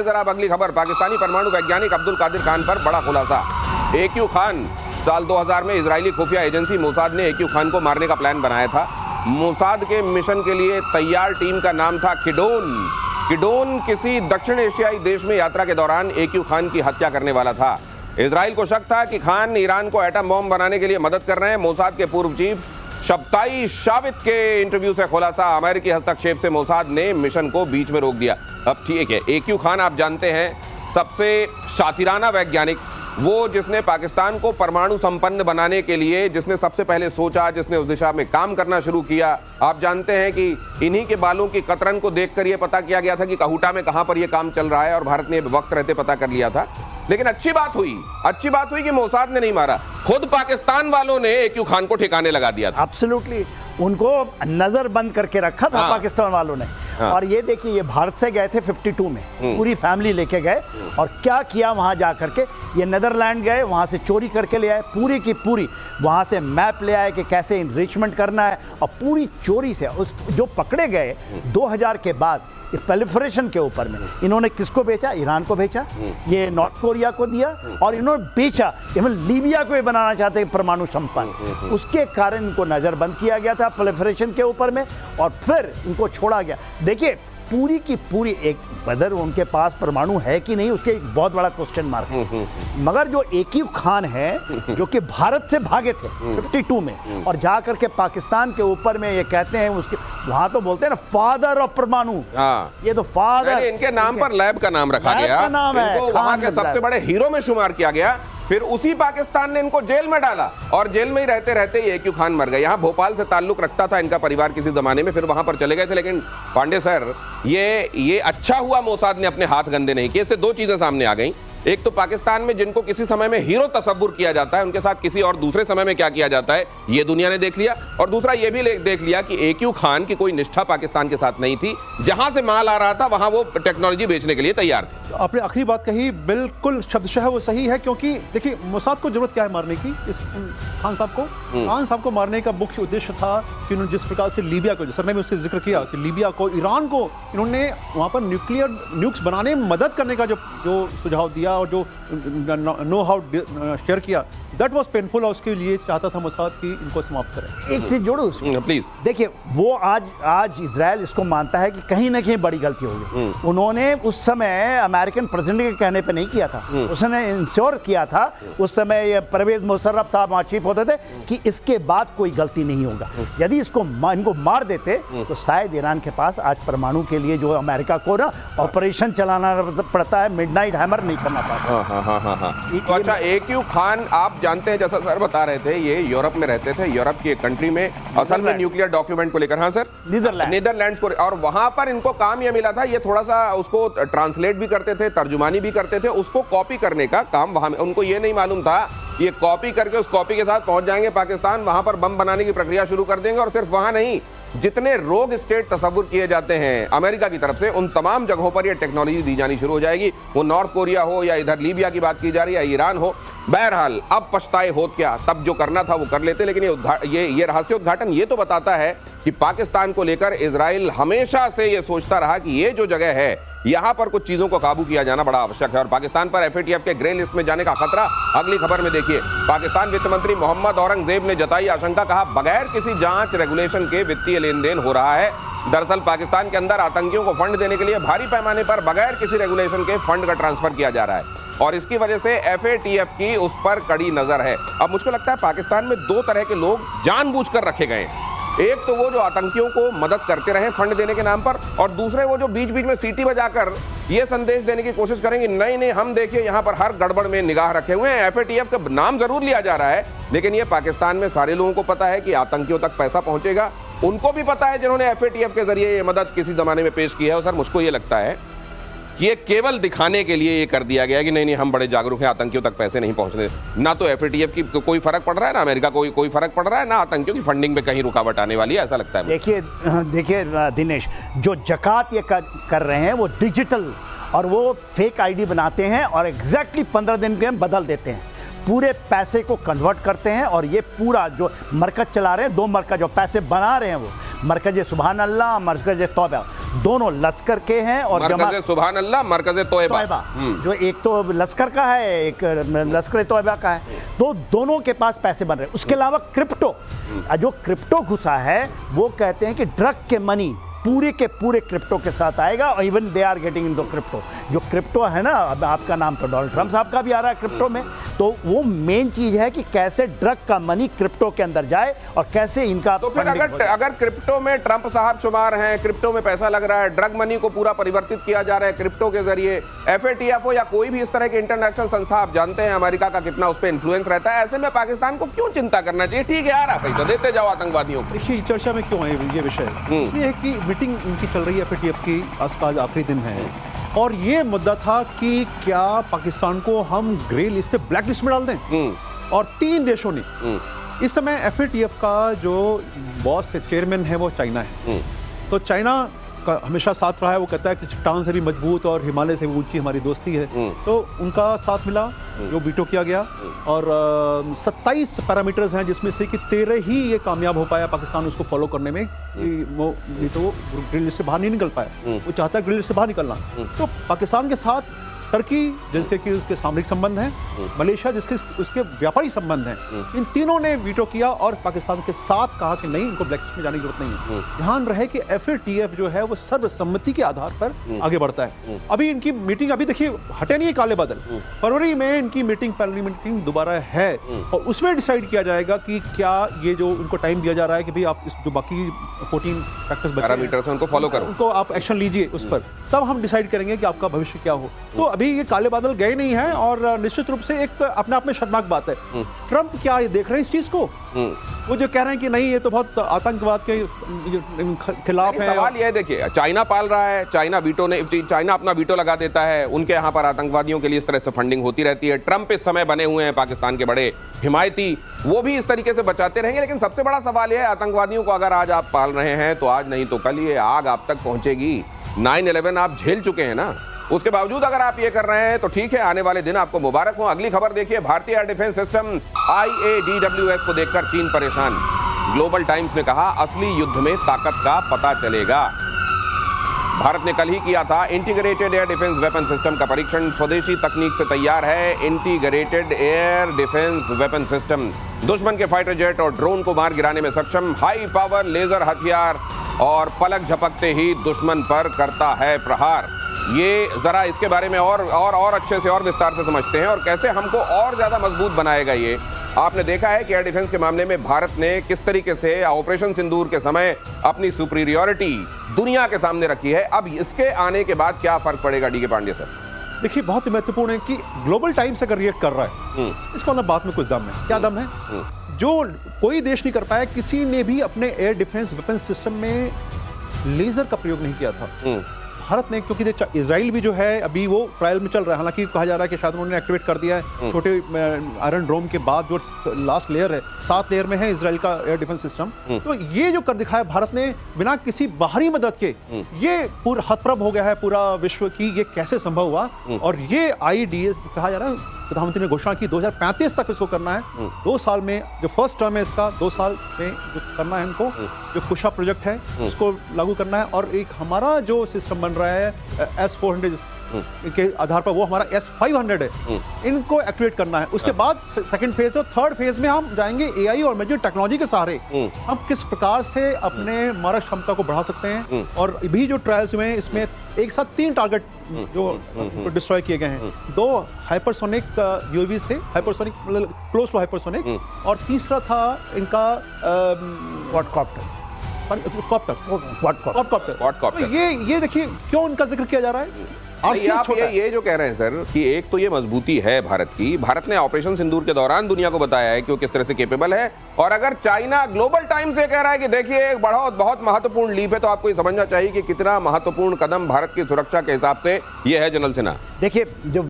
जरा अगली खबर, पाकिस्तानी परमाणु वैज्ञानिक अब्दुल कादिर खान पर बड़ा खुलासा। AQ खान, साल 2000 में इजरायली खुफिया एजेंसी मोसाद ने AQ खान को मारने का प्लान बनाया था। मोसाद के मिशन के लिए तैयार टीम का नाम था किडोन। किडोन किसी दक्षिण एशियाई देश में यात्रा के दौरान AQ खान की हत्या करने वाला था। इजराइल को शक था कि खान ईरान को एटम बॉम्ब बनाने के लिए मदद कर रहे हैं। मोसाद के पूर्व चीफ शब्ताई शावित के इंटरव्यू से खुलासा, अमेरिकी हस्तक्षेप से मोसाद ने मिशन को बीच में रोक दिया। अब ठीक है, AQ खान आप जानते हैं सबसे शातिराना वैज्ञानिक, वो जिसने पाकिस्तान को परमाणु संपन्न बनाने के लिए जिसने सबसे पहले सोचा, जिसने उस दिशा में काम करना शुरू किया। आप जानते हैं कि इन्हीं के बालों की कतरन को देखकर यह पता किया गया था कि कहूटा में कहां पर यह काम चल रहा है, और भारत ने वक्त रहते पता कर लिया था। लेकिन अच्छी बात हुई कि मोसाद ने नहीं मारा, खुद पाकिस्तान वालों ने AQ खान को ठिकाने लगा दिया था। एब्सोल्युटली, उनको नजर बंद करके रखा था पाकिस्तान वालों ने। और ये देखिए, ये भारत से गए थे 52 में, पूरी फैमिली लेके गए, और क्या किया वहां जा करके, ये नीदरलैंड गए, वहां से चोरी करके ले आए पूरी की पूरी, वहां से मैप ले आए कि कैसे इनरिचमेंट करना है, और पूरी चोरी से उस जो पकड़े गए 2000 के बाद प्रोलिफरेशन के ऊपर में इन्होंने किसको बेचा? ईरान को बेचा, ये नॉर्थ कोरिया को दिया, और इन्होंने बेचा इवन लीबिया को ये बनाना चाहते हैं परमाणु संपन्न। उसके कारण इनको नजरबंद किया गया था प्रोलिफरेशन के ऊपर में, और फिर इनको छोड़ा गया। देखिए, पूरी की पूरी एक बदर उनके पास परमाणु है कि नहीं, उसके एक बहुत बड़ा क्वेश्चन मार्क है। मगर जो AQ खान है, जो कि भारत से भागे थे 52 में, और जा करके पाकिस्तान के ऊपर में ये कहते हैं, उसके वहां तो बोलते हैं ना फादर ऑफ परमाणु। ये तो फादर, इनके नाम पर लैब का नाम रखा गया, इनको वहां के सबसे बड़े हीरो में शुमार किया गया। फिर उसी पाकिस्तान ने इनको जेल में डाला, और जेल में ही रहते रहते ही AQ खान मर गए। यहाँ भोपाल से ताल्लुक रखता था इनका परिवार किसी जमाने में, फिर वहां पर चले गए थे। लेकिन पांडे सर, ये अच्छा हुआ मोसाद ने अपने हाथ गंदे नहीं किए। इससे दो चीजें सामने आ गई। एक तो पाकिस्तान में जिनको किसी समय में हीरो तस्वुर किया जाता है, उनके साथ किसी और दूसरे समय में क्या किया जाता है, ये दुनिया ने देख लिया। और दूसरा ये भी देख लिया कि AQ खान की कोई निष्ठा पाकिस्तान के साथ नहीं थी। जहां से माल आ रहा था वहां वो टेक्नोलॉजी बेचने के लिए तैयार थे। आपने आखिरी बात कही बिल्कुल शब्दशः वो सही है, क्योंकि देखिए, मोसाद को जरूरत क्या है मारने की? इस खान साहब को, खान साहब को मारने का मुख्य उद्देश्य था कि उन्होंने जिस प्रकार से लीबिया को, सर ने भी उसका जिक्र किया कि लीबिया को, ईरान को इन्होंने वहां पर न्यूक्लियर्स बनाने में मदद करने का जो सुझाव दिया, और जो नो हाउ शेयर किया, दैट वाज पेनफुल, और उसके लिए चाहता था मोसाद कि इनको समाप्त करें। एक चीज जोड़ो उसमें प्लीज। देखिए, वो आज इजराइल इसको मानता है कि कहीं ना कहीं बड़ी गलती हो गई। उन्होंने उस समय अमेरिकन प्रेसिडेंट के कहने पे नहीं किया था, उसने इंश्योर किया था, उस समय ये परवेज मुशर्रफ साहब वहाँ चीफ होते थे, कि इसके बाद कोई गलती नहीं होगा। यदि इनको मार देते तो शायद ईरान के पास आज परमाणु के लिए जो अमेरिका को ना ऑपरेशन चलाना पड़ता है, मिडनाइट हैमर नहीं करना पड़ता। तो अच्छा, AQ खान आप जानते हैं, जैसा सर बता रहे थे, ये यूरोप में रहते थे, यूरोप की एक कंट्री में, असल में न्यूक्लियर डॉक्यूमेंट को लेकर। हाँ सर, नीदरलैंड्स को, और वहां पर इनको काम ये मिला था, ये थोड़ा सा उसको ट्रांसलेट भी करते थे, तर्जुमानी भी करते थे, उसको कॉपी करने का काम वहां। उनको ये नहीं मालूम था ये कॉपी करके उस कॉपी के साथ पहुंच जाएंगे पाकिस्तान, वहां पर बम बनाने की प्रक्रिया शुरू कर देंगे। और सिर्फ वहां नहीं, जितने रोग स्टेट तस्वुर किए जाते हैं अमेरिका की तरफ से, उन तमाम जगहों पर यह टेक्नोलॉजी दी जानी शुरू हो जाएगी। वो नॉर्थ कोरिया हो, या इधर लीबिया की बात की जा रही है, या ईरान हो। बहरहाल, अब पछताए होत क्या, तब जो करना था वो कर लेते। लेकिन ये रहस्य उद्घाटन ये तो बताता है कि पाकिस्तान को लेकर इजराइल हमेशा से ये सोचता रहा कि ये जो जगह है, यहां पर कुछ चीजों को काबू किया जाना बड़ा आवश्यक है। और पाकिस्तान पर FATF के ग्रे लिस्ट में जाने का खतरा अगली खबर में देखिए। पाकिस्तान वित्त मंत्री मोहम्मद औरंगजेब ने जताई आशंका, कहा बगैर किसी जांच रेगुलेशन के वित्तीय लेन देन हो रहा है। दरअसल पाकिस्तान के अंदर आतंकियों को फंड देने के लिए भारी पैमाने पर बगैर किसी रेगुलेशन के फंड का ट्रांसफर किया जा रहा है, और इसकी वजह से FATF की उस पर कड़ी नजर है। अब मुझको लगता है पाकिस्तान में दो तरह के लोग जानबूझकर रखे गए हैं। एक तो वो जो आतंकियों को मदद करते रहे फंड देने के नाम पर, और दूसरे वो जो बीच बीच में सीटी बजाकर ये संदेश देने की कोशिश करेंगे, नहीं हम देखिए यहाँ पर हर गड़बड़ में निगाह रखे हुए हैं। FATF का नाम जरूर लिया जा रहा है, लेकिन ये पाकिस्तान में सारे लोगों को पता है कि आतंकियों तक पैसा पहुंचेगा। उनको भी पता है जिन्होंने FATF के जरिए ये मदद किसी जमाने में पेश की है। और सर, मुझको ये लगता है कि ये केवल दिखाने के लिए ये कर दिया गया कि नहीं हम बड़े जागरूक हैं, आतंकियों तक पैसे नहीं पहुंचने। ना तो FATF की कोई फर्क पड़ रहा है, ना अमेरिका कोई फर्क पड़ रहा है, ना आतंकियों की फंडिंग में कहीं रुकावट आने वाली है, ऐसा लगता है। देखिए दिनेश, जो जकात ये कर रहे हैं वो डिजिटल, और वो फेक ID बनाते हैं, और एग्जैक्टली 15 दिन के बदल देते हैं, पूरे पैसे को कन्वर्ट करते हैं। और ये पूरा जो मरकज चला रहे हैं, 2 मरकज जो पैसे बना रहे हैं, वो मरकज सुबहान अल्लाह, मरकज तौबा, दोनों लश्कर के हैं और मरकज़े सुभान अल्लाह, मरकज़े तोयबा, जो एक तो लश्कर का है, एक लश्कर तोयबा का है, तो दोनों के पास पैसे बन रहे हैं। उसके अलावा क्रिप्टो, जो क्रिप्टो घुसा है वो कहते हैं कि ड्रग के मनी पूरे के पूरे क्रिप्टो के साथ आएगा, और even they are getting in the crypto. जो क्रिप्टो है ना, अब आपका नाम तो डोनाल्ड ट्रंप साहब का भी आ रहा है क्रिप्टो में, तो वो मेन चीज है कि कैसे ड्रग का मनी क्रिप्टो के अंदर जाए और कैसे इनका तो फिर अगर क्रिप्टो में ट्रंप साहब शुमार हैं, क्रिप्टो में पैसा लग रहा है, ड्रग मनी को पूरा परिवर्तित किया जा रहा है क्रिप्टो के जरिए, FATF या कोई भी इस तरह की इंटरनेशनल संस्था, आप जानते हैं अमेरिका का कितना उस पर इन्फ्लुएंस रहता है, ऐसे में पाकिस्तान को क्यों चिंता करना चाहिए? ठीक है यार, आप पैसा देते जाओ आतंकवादियों को। देखिए चर्चा में क्यों है ये विषय, इसलिए है कि मीटिंग इनकी चल रही है FATF की, आज आखिरी दिन है, और ये मुद्दा था कि क्या पाकिस्तान को हम ग्रे लिस्ट से ब्लैक लिस्ट में डाल दें, और 3 देशों ने इस समय FATF का जो बॉस चेयरमैन है वो चाइना है, तो चाइना का हमेशा साथ रहा है, वो कहता है कि चट्टान से भी मजबूत और हिमालय से भी ऊंची हमारी दोस्ती है, तो उनका साथ मिला, जो वीटो किया गया, और 27 पैरामीटर्स हैं जिसमें से कि 13 ही ये कामयाब हो पाया पाकिस्तान उसको फॉलो करने में, वो वीटो ग्रिल लिस्ट से बाहर नहीं निकल पाया, वो चाहता है ग्रिल लिस्ट से बाहर निकलना। तो पाकिस्तान के साथ टर्की जिसके कि उसके सामरिक संबंध हैं, मलेशिया जिसके उसके व्यापारी संबंध हैं, इन तीनों ने वीटो किया और पाकिस्तान के साथ कहा कि नहीं, इनको ब्लैक लिस्ट में जाने की जरूरत नहीं है। ध्यान रहे कि FATF जो है वो सर्वसम्मति के आधार पर आगे बढ़ता है। अभी इनकी मीटिंग, अभी देखिए हटे नहीं है काले बादल, फरवरी में इनकी मीटिंग, पार्लियामेंट मीटिंग दोबारा है, और उसमें डिसाइड किया जाएगा कि क्या ये जो उनको टाइम दिया जा रहा है कि भाई आप इस जो बाकी 14 फैक्टर्स पैरामीटर्स हैं उनको फॉलो करो, उनको आप एक्शन लीजिए उस पर, तब हम डिसाइड करेंगे कि आपका भविष्य क्या हो। तो अभी ये काले बादल गए नहीं हैं, और निश्चित रूप से एक अपने आप में शर्मनाक बात है। ट्रंप क्या ये देख रहे हैं इस चीज को? वो जो कह रहे हैं कि नहीं, ये तो बहुत आतंकवाद के खिलाफ है। सवाल ये है, देखिए चाइना पाल रहा है, चाइना अपना वीटो लगा देता है, उनके यहाँ पर आतंकवादियों के लिए इस तरह से फंडिंग होती रहती है। ट्रंप इस समय बने हुए हैं पाकिस्तान के बड़े हिमायती, वो भी इस तरीके से बचाते रहेंगे। लेकिन सबसे बड़ा सवाल यह है, आतंकवादियों को अगर आज आप पाल रहे हैं तो आज नहीं तो कल ये आग आप तक पहुंचेगी। 9/11 आप झेल चुके हैं ना, उसके बावजूद अगर आप ये कर रहे हैं तो ठीक है, आने वाले दिन आपको मुबारक हो। अगली खबर देखिए, भारतीय एयर डिफेंस सिस्टम IADWS को देखकर चीन परेशान। ग्लोबल टाइम्स ने कहा, असली युद्ध में ताकत का पता चलेगा। भारत ने कल ही किया था integrated air defence weapon system का परीक्षण। स्वदेशी तकनीक से तैयार है integrated air defence weapon system, दुश्मन के फाइटर जेट और ड्रोन को मार गिराने में सक्षम, हाई पावर लेजर हथियार, और पलक झपकते ही दुश्मन पर करता है प्रहार। ये जरा इसके बारे में और अच्छे से और विस्तार से समझते हैं, और कैसे हमको और ज्यादा मजबूत बनाएगा ये। आपने देखा है कि एयर डिफेंस के मामले में भारत ने किस तरीके से ऑपरेशन सिंदूर के समय अपनी सुपीरियरिटी दुनिया के सामने रखी है। अब इसके आने के बाद क्या फर्क पड़ेगा, डी के पांडे सर? देखिए बहुत ही महत्वपूर्ण है कि ग्लोबल टाइम्स अगर रिएक्ट कर रहा है, इसका मतलब बात में कुछ दम है। क्या दम है? जो कोई देश नहीं कर पाया, किसी ने भी अपने एयर डिफेंस वेपन सिस्टम में लेजर का प्रयोग नहीं किया था। भारत ने, क्योंकि इजराइल भी जो है अभी वो ट्रायल में चल रहा है, हालांकि कहा जा रहा है कि शायद उन्होंने एक्टिवेट कर दिया है छोटे आयरन डोम के बाद, जो लास्ट लेयर है, 7 लेयर में है इजराइल का एयर डिफेंस सिस्टम। तो ये जो कर दिखाया भारत ने बिना किसी बाहरी मदद के, ये पूरा हतप्रभ हो गया है पूरा विश्व की ये कैसे संभव हुआ। और ये IDS कहा जा रहा है, प्रधानमंत्री ने घोषणा की 2035 तक इसको करना है। 2 साल में जो फर्स्ट टर्म है इसका, 2 साल में जो करना है इनको, जो कुशा प्रोजेक्ट है उसको लागू करना है। और एक हमारा जो सिस्टम बन रहा है S-400 के आधार पर, वो हमारा S-500 है, इनको एक्टिवेट करना है। उसके बाद सेकंड फेज और थर्ड फेज में हम जाएंगे AI और इमेजिंग टेक्नोलॉजी के सहारे हम किस प्रकार से अपने मारक क्षमता को बढ़ा सकते हैं। और भी जो ट्रायल्स हुए हैं इसमें एक साथ 3 टारगेट जो डिस्ट्रॉय किए गए हैं। 2 हाइपरसोनिक UAVs थे, हाइपरसोनिक मतलब क्लोज टू हाइपरसोनिक, और तीसरा था इनका क्वाडकॉप्टर। तो ये देखिए क्यों इनका जिक्र किया जा रहा है। आप ये जो कह रहे हैं सर कि एक तो ये मजबूती है भारत की, भारत ने ऑपरेशन सिंदूर के दौरान दुनिया को बताया है कि वो किस तरह से केपेबल है। और अगर चाइना ग्लोबल टाइम्स से कह रहा है कि देखिए एक बहुत महत्वपूर्ण लीप है, तो आपको ये समझना चाहिए कि कितना महत्वपूर्ण कदम भारत की सुरक्षा के हिसाब से ये है। जनरल सिन्हा, देखिए जो